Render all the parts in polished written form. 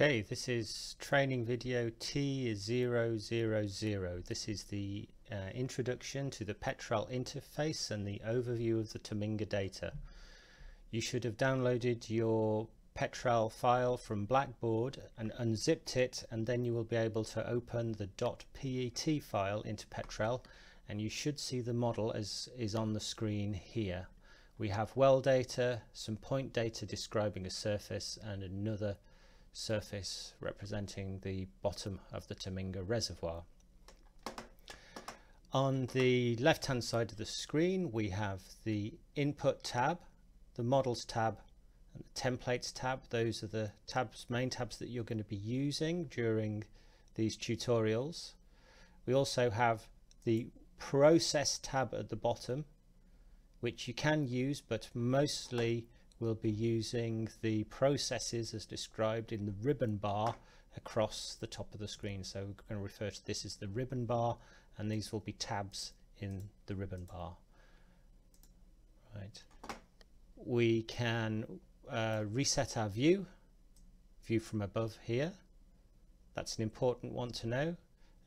Okay, this is training video T000. This is the introduction to the Petrel interface and the overview of the Taminga data. You should have downloaded your Petrel file from Blackboard and unzipped it, and then you will be able to open the .pet file into Petrel, and you should see the model as is on the screen here. We have well data, some point data describing a surface, and another surface representing the bottom of the Taminga reservoir. On the left hand side of the screen we have the input tab, the models tab and the templates tab. Those are the main tabs that you're going to be using during these tutorials. We also have the process tab at the bottom, which you can use, but mostly we'll be using the processes as described in the ribbon bar across the top of the screen. So we're going to refer to this as the ribbon bar, and these will be tabs in the ribbon bar. Right. We can reset our view from above here. That's an important one to know.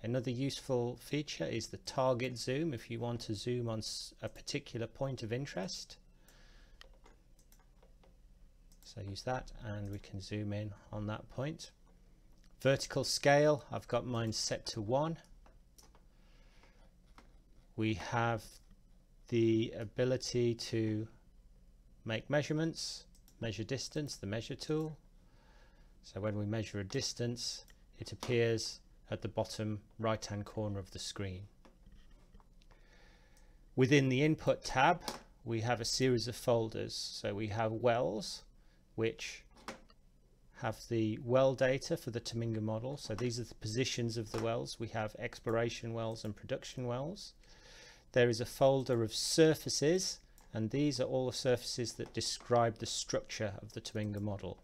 Another useful feature is the target zoom if you want to zoom on a particular point of interest. So use that and we can zoom in on that point. Vertical scale, I've got mine set to 1. We have the ability to make measurements, measure distance, the measure tool. So when we measure a distance, it appears at the bottom right hand corner of the screen. Within the input tab, we have a series of folders. So we have wells, which have the well data for the Taminga model. So these are the positions of the wells. We have exploration wells and production wells. There is a folder of surfaces, and these are all the surfaces that describe the structure of the Taminga model.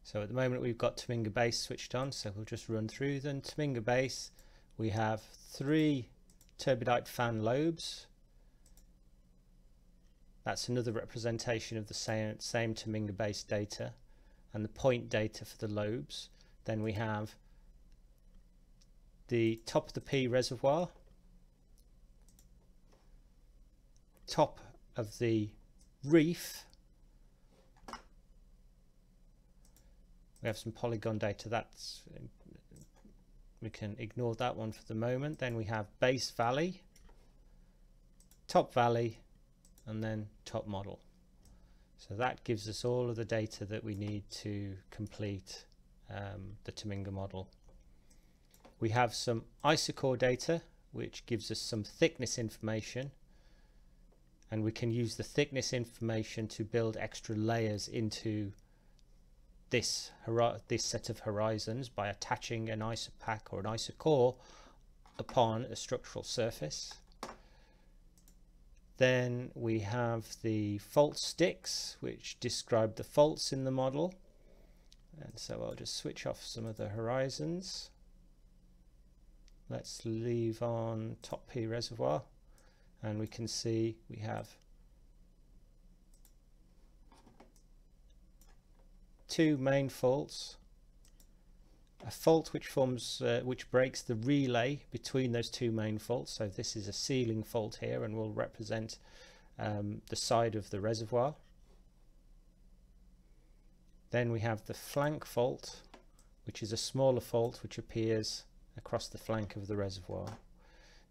So at the moment we've got Taminga base switched on, so we'll just run through them. Taminga base, we have 3 turbidite fan lobes. That's another representation of the same Taminga base data and the point data for the lobes. Then we have the top of the P reservoir, top of the reef. We have some polygon data. We can ignore that one for the moment. Then we have base valley, top valley, and then top model. So that gives us all of the data that we need to complete the Taminga model. We have some isochore data, which gives us some thickness information, and we can use the thickness information to build extra layers into this set of horizons by attaching an isopack or an isochore upon a structural surface. Then we have the fault sticks, which describe the faults in the model. And so I'll just switch off some of the horizons. Let's leave on top P reservoir, and we can see we have 2 main faults. A fault which breaks the relay between those 2 main faults. So this is a sealing fault here and will represent the side of the reservoir. Then we have the flank fault, which is a smaller fault which appears across the flank of the reservoir.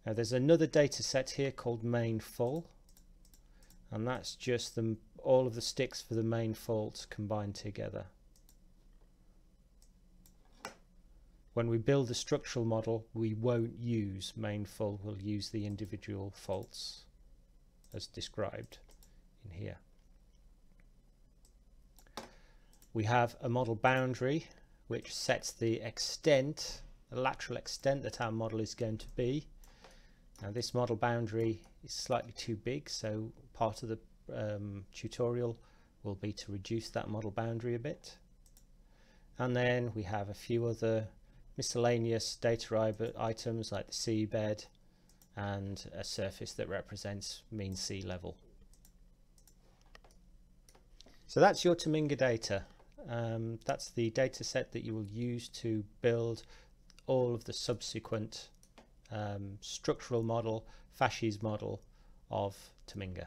Now there's another data set here called main full, and that's just all of the sticks for the main fault combined together. When we build the structural model, we won't use main full, we'll use the individual faults as described in here. We have a model boundary which sets the extent, the lateral extent that our model is going to be. Now this model boundary is slightly too big, so part of the tutorial will be to reduce that model boundary a bit. And then we have a few other miscellaneous data items like the seabed and a surface that represents mean sea level. So that's your Taminga data. That's the data set that you will use to build all of the subsequent structural model, fasces model of Taminga.